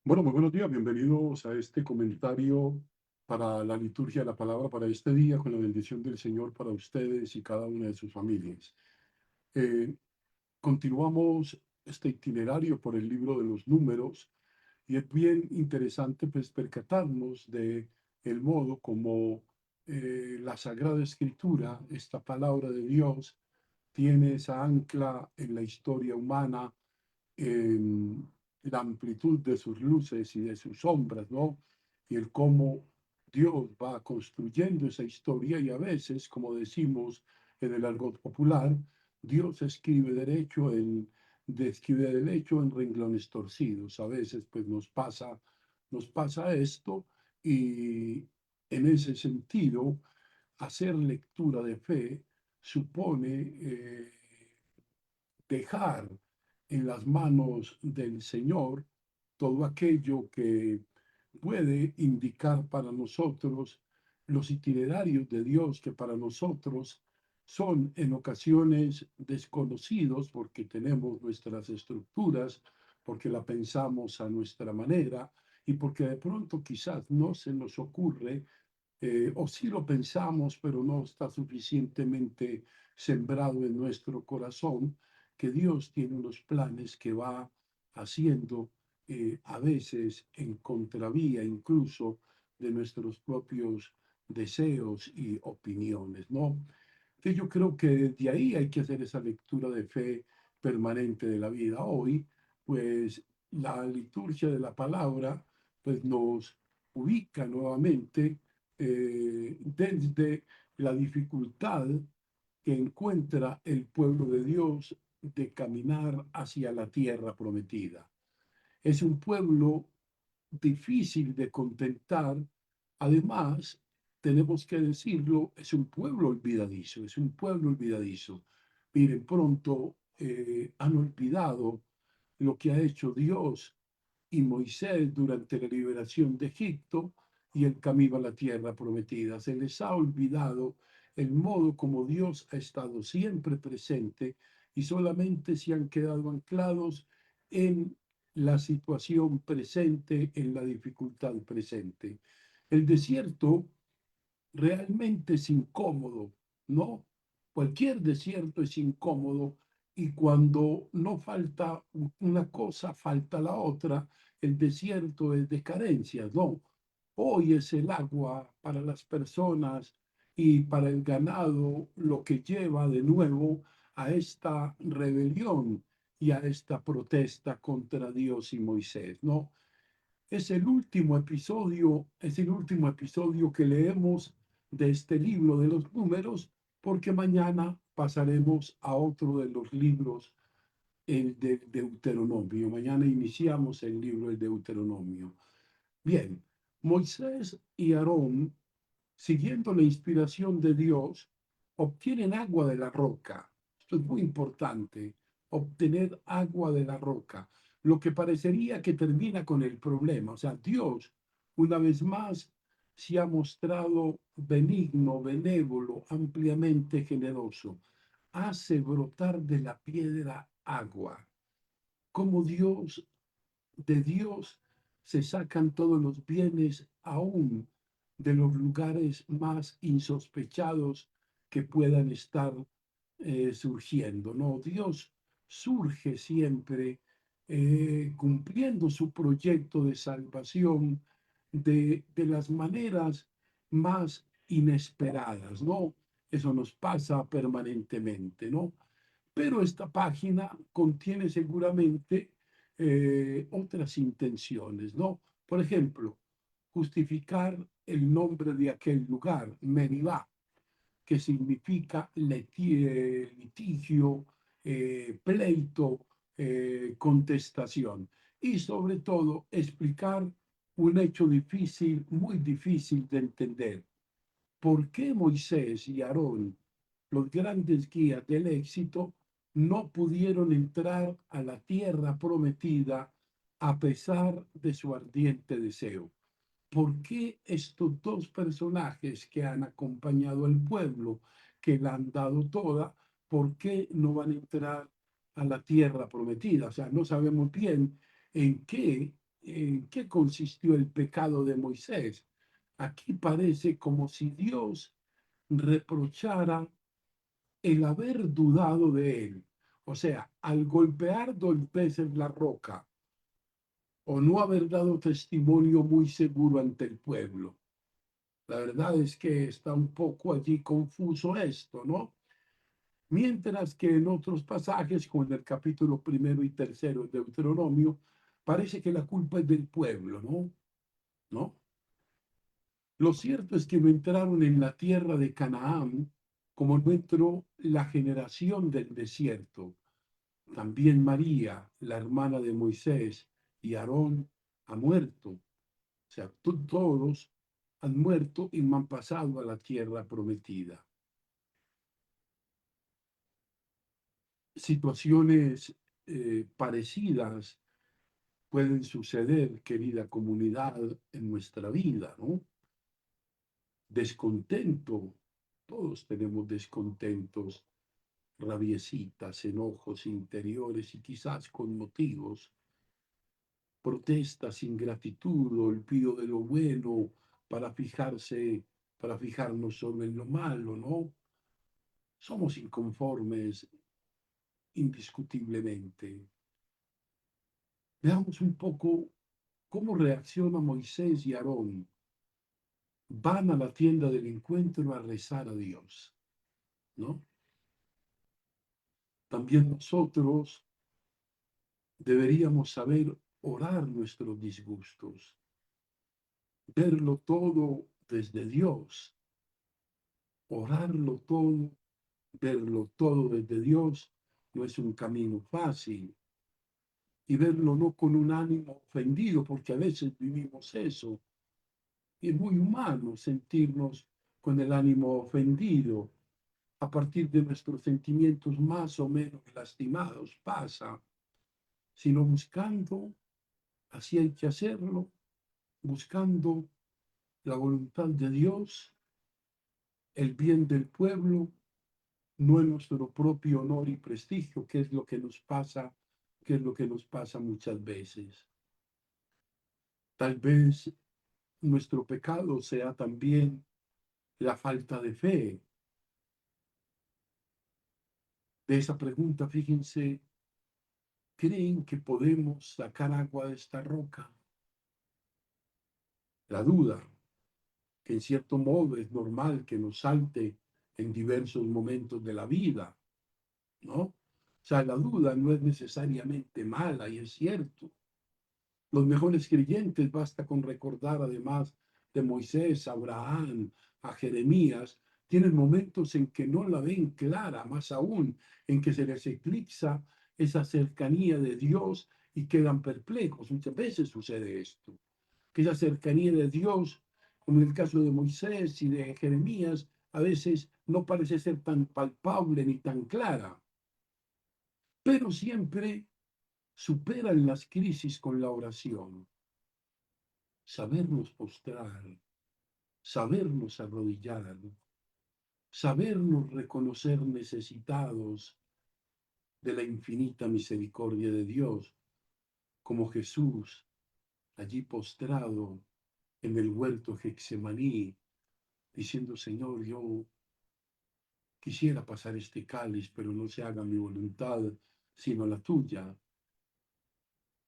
Bueno, muy buenos días, bienvenidos a este comentario para la liturgia de la palabra para este día, con la bendición del Señor para ustedes y cada una de sus familias. Eh, Continuamos este itinerario por el libro de los Números y es bien interesante pues percatarnos de el modo como la Sagrada Escritura, esta palabra de Dios, tiene esa ancla en la historia humana, en la amplitud de sus luces y de sus sombras, ¿no? Y el cómo Dios va construyendo esa historia y a veces, como decimos en el argot popular, Dios escribe derecho en renglones torcidos. A veces pues nos pasa esto y en ese sentido, hacer lectura de fe supone dejar en las manos del Señor todo aquello que puede indicar para nosotros los itinerarios de Dios que para nosotros son en ocasiones desconocidos porque tenemos nuestras estructuras, porque la pensamos a nuestra manera y porque de pronto quizás no se nos ocurre, o sí lo pensamos, pero no está suficientemente sembrado en nuestro corazón, que Dios tiene unos planes que va haciendo, a veces en contravía incluso de nuestros propios deseos y opiniones, ¿no? Entonces yo creo que de ahí hay que hacer esa lectura de fe permanente de la vida. Hoy, pues la liturgia de la palabra, pues nos ubica nuevamente desde la dificultad que encuentra el pueblo de Dios de caminar hacia la tierra prometida. Es un pueblo difícil de contentar. Además, tenemos que decirlo, es un pueblo olvidadizo, es un pueblo olvidadizo. Miren, pronto han olvidado lo que ha hecho Dios y Moisés durante la liberación de Egipto y el camino a la tierra prometida. Se les ha olvidado el modo como Dios ha estado siempre presente y solamente se han quedado anclados en la situación presente, en la dificultad presente. El desierto realmente es incómodo, ¿no? Cualquier desierto es incómodo y cuando no falta una cosa, falta la otra. El desierto es de carencias, ¿no? Hoy es el agua para las personas y para el ganado lo que lleva de nuevo a esta rebelión y a esta protesta contra Dios y Moisés, ¿no? Es el último episodio que leemos de este libro de los números, porque mañana pasaremos a otro de los libros, el de Deuteronomio. Mañana iniciamos el libro del Deuteronomio. Bien, Moisés y Aarón, siguiendo la inspiración de Dios, obtienen agua de la roca. Esto es muy importante, obtener agua de la roca, lo que parecería que termina con el problema. O sea, Dios, una vez más, se ha mostrado benigno, benévolo, ampliamente generoso. Hace brotar de la piedra agua. Como de Dios se sacan todos los bienes, aún de los lugares más insospechados que puedan estar surgiendo, ¿no? Dios surge siempre cumpliendo su proyecto de salvación de las maneras más inesperadas, ¿no? Eso nos pasa permanentemente, ¿no? Pero esta página contiene seguramente otras intenciones, ¿no? Por ejemplo, justificar el nombre de aquel lugar, Meribá, que significa litigio, pleito, contestación. Y sobre todo, explicar un hecho difícil, muy difícil de entender. ¿Por qué Moisés y Aarón, los grandes guías del éxito, no pudieron entrar a la tierra prometida a pesar de su ardiente deseo? ¿Por qué estos dos personajes que han acompañado al pueblo, que la han dado toda, por qué no van a entrar a la tierra prometida? O sea, no sabemos bien en qué ¿en qué consistió el pecado de Moisés? Aquí parece como si Dios reprochara el haber dudado de él. O sea, al golpear dos veces la roca o no haber dado testimonio muy seguro ante el pueblo. La verdad es que está un poco allí confuso esto, ¿no? Mientras que en otros pasajes, como en el capítulo primero y tercero de Deuteronomio, parece que la culpa es del pueblo, ¿no? ¿No? Lo cierto es que no entraron en la tierra de Canaán como no entró la generación del desierto. También María, la hermana de Moisés y Aarón, ha muerto. O sea, todos han muerto y no han pasado a la tierra prometida. Situaciones parecidas pueden suceder, querida comunidad, en nuestra vida, ¿no? Descontento, todos tenemos descontentos, rabiecitas, enojos interiores y quizás con motivos, protestas, ingratitud, olvido de lo bueno para para fijarnos solo en lo malo, ¿no? Somos inconformes indiscutiblemente. Veamos un poco cómo reacciona Moisés y Aarón. Van a la tienda del encuentro a rezar a Dios, ¿no? También nosotros deberíamos saber orar nuestros disgustos, verlo todo desde Dios, orarlo todo, verlo todo desde Dios, no es un camino fácil. Y verlo no con un ánimo ofendido, porque a veces vivimos eso. Y es muy humano sentirnos con el ánimo ofendido a partir de nuestros sentimientos más o menos lastimados. Pasa, sino buscando, así hay que hacerlo, buscando la voluntad de Dios, el bien del pueblo, no en nuestro propio honor y prestigio, que es lo que nos pasa, que es lo que nos pasa muchas veces. Tal vez nuestro pecado sea también la falta de fe. De esa pregunta, fíjense, ¿creen que podemos sacar agua de esta roca? La duda, que en cierto modo es normal que nos salte en diversos momentos de la vida, ¿no? O sea, la duda no es necesariamente mala y es cierto. Los mejores creyentes, basta con recordar además de Moisés, a Abraham, a Jeremías, tienen momentos en que no la ven clara, más aún en que se les eclipsa esa cercanía de Dios y quedan perplejos. Muchas veces sucede esto, que esa cercanía de Dios, como en el caso de Moisés y de Jeremías, a veces no parece ser tan palpable ni tan clara, pero siempre superan las crisis con la oración. Sabernos postrar, sabernos arrodillar, sabernos reconocer necesitados de la infinita misericordia de Dios, como Jesús allí postrado en el huerto Getsemaní, diciendo, Señor, yo quisiera pasar este cáliz, pero no se haga mi voluntad, sino la tuya.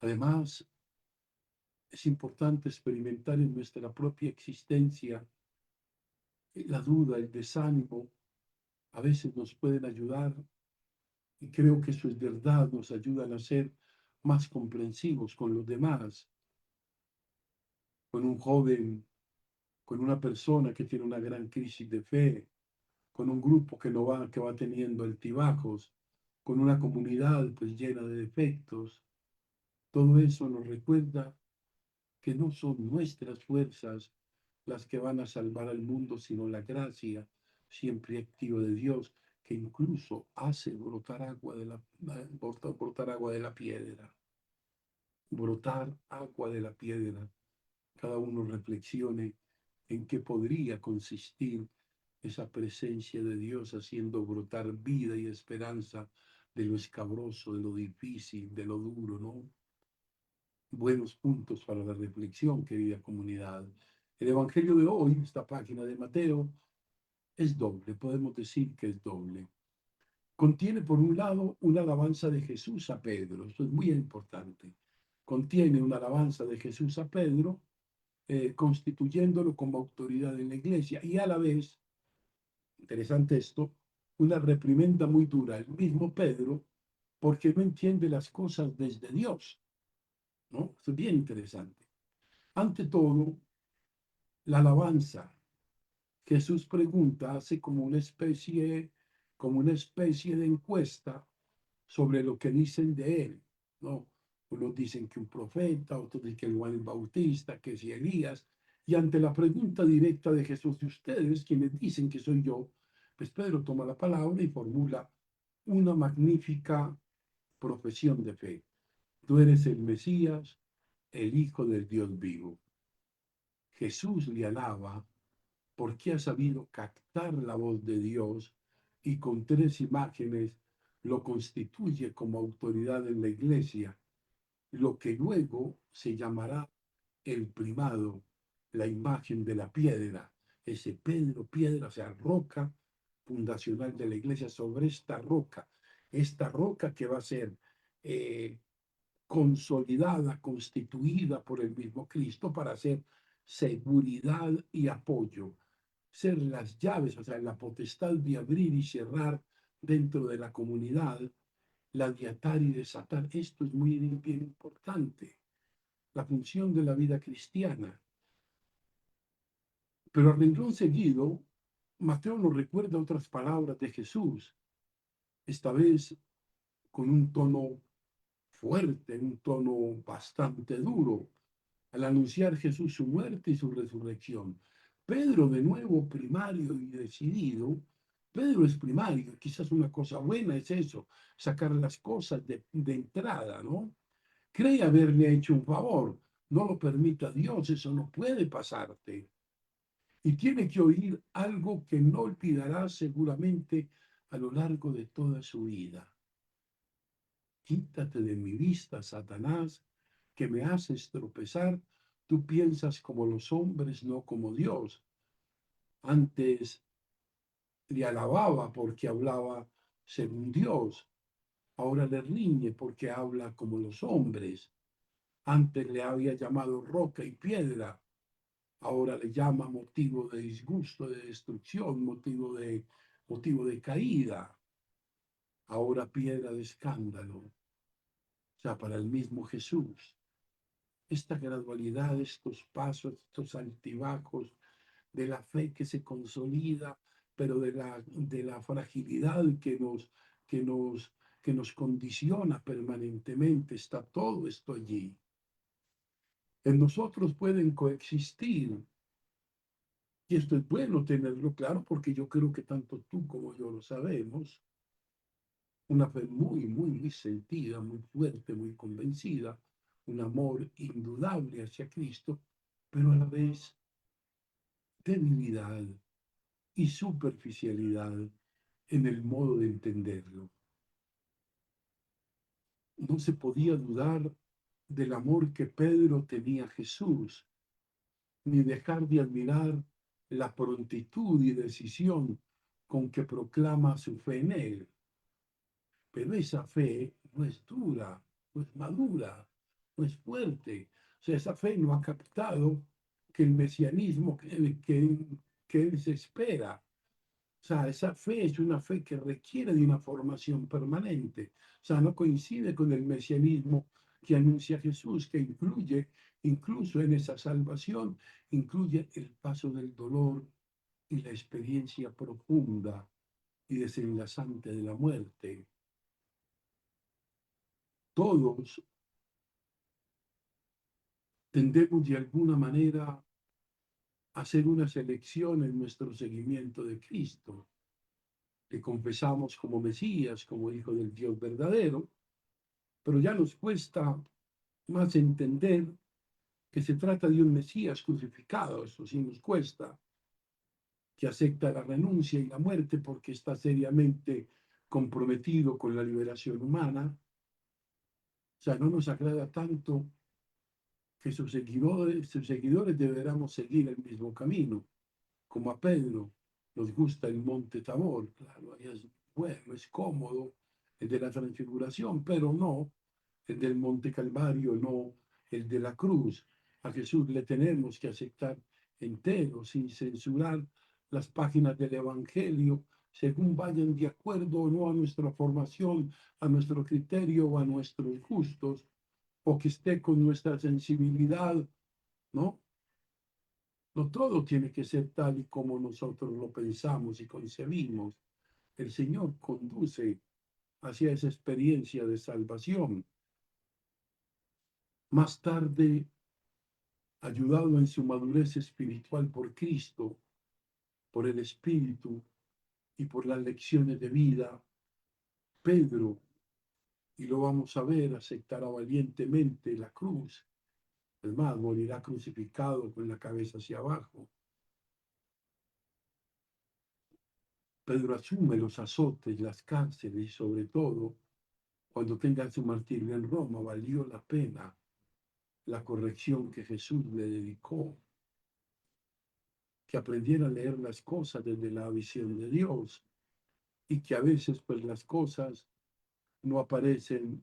Además, es importante experimentar en nuestra propia existencia la duda, el desánimo, a veces nos pueden ayudar, y creo que eso es verdad, nos ayudan a ser más comprensivos con los demás, con un joven, con una persona que tiene una gran crisis de fe, con un grupo que va teniendo altibajos, con una comunidad pues llena de defectos. Todo eso nos recuerda que no son nuestras fuerzas las que van a salvar al mundo, sino la gracia siempre activa de Dios, que incluso hace brotar agua de brotar agua de la piedra, brotar agua de la piedra. Cada uno reflexione en qué podría consistir esa presencia de Dios haciendo brotar vida y esperanza de lo escabroso, de lo difícil, de lo duro, ¿no? buenos puntos para la reflexión, querida comunidad. El Evangelio de hoy, esta página de Mateo, es doble, podemos decir que es doble. Contiene, por un lado, una alabanza de Jesús a Pedro, esto es muy importante. Contiene una alabanza de Jesús a Pedro, constituyéndolo como autoridad en la iglesia, y a la vez, interesante esto, una reprimenda muy dura al mismo Pedro, porque no entiende las cosas desde Dios, ¿no? Es bien interesante. Ante todo, la alabanza. Jesús pregunta, hace como una especie de encuesta sobre lo que dicen de él, ¿no? Unos dicen que un profeta, otros dicen que Juan el Bautista, que si Elías, y ante la pregunta directa de Jesús, de ustedes, quienes dicen que soy yo, pues Pedro toma la palabra y formula una magnífica profesión de fe. Tú eres el Mesías, el Hijo del Dios vivo. Jesús le alaba porque ha sabido captar la voz de Dios y con tres imágenes lo constituye como autoridad en la iglesia, lo que luego se llamará el primado, la imagen de la piedra, ese Pedro, piedra, o sea, roca fundacional de la iglesia sobre esta roca que va a ser eh, consolidada, constituida por el mismo Cristo para ser seguridad y apoyo, ser las llaves, o sea, la potestad de abrir y cerrar dentro de la comunidad, la de atar y desatar. Esto es muy bien importante, la función de la vida cristiana. Pero al renglón seguido, Mateo nos recuerda otras palabras de Jesús, esta vez con un tono fuerte, un tono bastante duro, al anunciar Jesús su muerte y su resurrección. Pedro, de nuevo, primario y decidido, Pedro es primario, quizás una cosa buena es eso, sacar las cosas de entrada, ¿no? Cree haberle hecho un favor, no lo permita Dios, eso no puede pasarte. Y tiene que oír algo que no olvidará seguramente a lo largo de toda su vida. Quítate de mi vista, Satanás, que me haces tropezar. Tú piensas como los hombres, no como Dios. Antes le alababa porque hablaba según Dios. Ahora le riñe porque habla como los hombres. Antes le había llamado roca y piedra. Ahora le llama motivo de disgusto, de destrucción, motivo de caída. Ahora piedra de escándalo. O sea, para el mismo Jesús. Esta gradualidad, estos pasos, estos altibajos de la fe que se consolida, pero de la fragilidad que nos, que nos condiciona permanentemente, está todo esto allí. En nosotros pueden coexistir, y esto es bueno tenerlo claro porque yo creo que tanto tú como yo lo sabemos, una fe muy sentida, muy fuerte, muy convencida, un amor indudable hacia Cristo, pero a la vez debilidad y superficialidad en el modo de entenderlo. No se podía dudar del amor que Pedro tenía a Jesús, ni dejar de admirar la prontitud y decisión con que proclama su fe en él. Pero esa fe no es dura, no es madura, no es fuerte. O sea, esa fe no ha captado que el mesianismo que él se espera. O sea, esa fe es una fe que requiere de una formación permanente. O sea, no coincide con el mesianismo que anuncia Jesús, que incluye, incluso en esa salvación, incluye el paso del dolor y la experiencia profunda y desenlazante de la muerte. Todos tendemos de alguna manera a hacer una selección en nuestro seguimiento de Cristo. Le confesamos como Mesías, como Hijo del Dios verdadero, pero ya nos cuesta más entender que se trata de un Mesías crucificado, eso sí nos cuesta, que acepta la renuncia y la muerte porque está seriamente comprometido con la liberación humana. O sea, no nos agrada tanto que sus seguidores deberíamos seguir el mismo camino, como a Pedro nos gusta el monte Tabor, claro, ahí es bueno, es cómodo, el de la transfiguración, pero no el del monte Calvario, no el de la cruz. A Jesús le tenemos que aceptar entero, sin censurar las páginas del Evangelio, según vayan de acuerdo o no a nuestra formación, a nuestro criterio o a nuestros gustos, o que esté con nuestra sensibilidad, ¿no? No todo tiene que ser tal y como nosotros lo pensamos y concebimos. El Señor conduce hacia esa experiencia de salvación. Más tarde, ayudado en su madurez espiritual por Cristo, por el Espíritu y por las lecciones de vida, Pedro, y lo vamos a ver, aceptará valientemente la cruz. Es más, morirá crucificado con la cabeza hacia abajo. Pedro asume los azotes, las cárceles y sobre todo, cuando tenga su martirio en Roma, valió la pena la corrección que Jesús le dedicó, que aprendiera a leer las cosas desde la visión de Dios y que a veces pues las cosas no aparecen,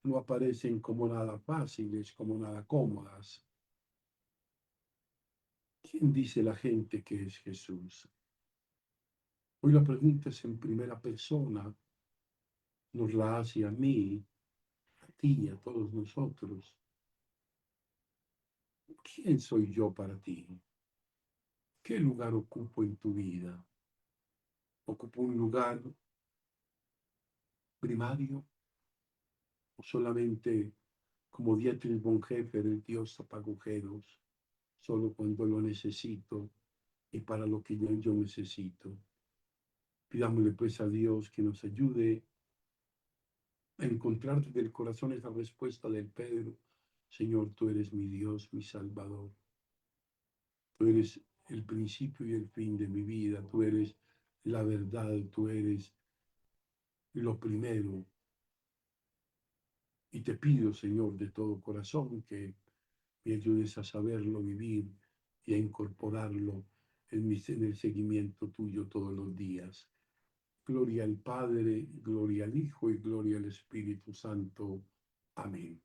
no aparecen como nada fáciles, como nada cómodas. ¿Quién dice la gente que es Jesús? Hoy la pregunta es en primera persona, nos la hace a mí, a ti, a todos nosotros. ¿Quién soy yo para ti? ¿Qué lugar ocupo en tu vida? ¿Ocupo un lugar primario o solamente como Dietrich Bonhoeffer, el Dios tapagujeros, solo cuando lo necesito y para lo que yo necesito? Pidámosle pues a Dios que nos ayude a encontrar desde el corazón esa respuesta del Pedro. Señor, tú eres mi Dios, mi Salvador. Tú eres el principio y el fin de mi vida. Tú eres la verdad, tú eres lo primero. Y te pido, Señor, de todo corazón, que me ayudes a saberlo vivir y a incorporarlo en el seguimiento tuyo todos los días. Gloria al Padre, gloria al Hijo y gloria al Espíritu Santo. Amén.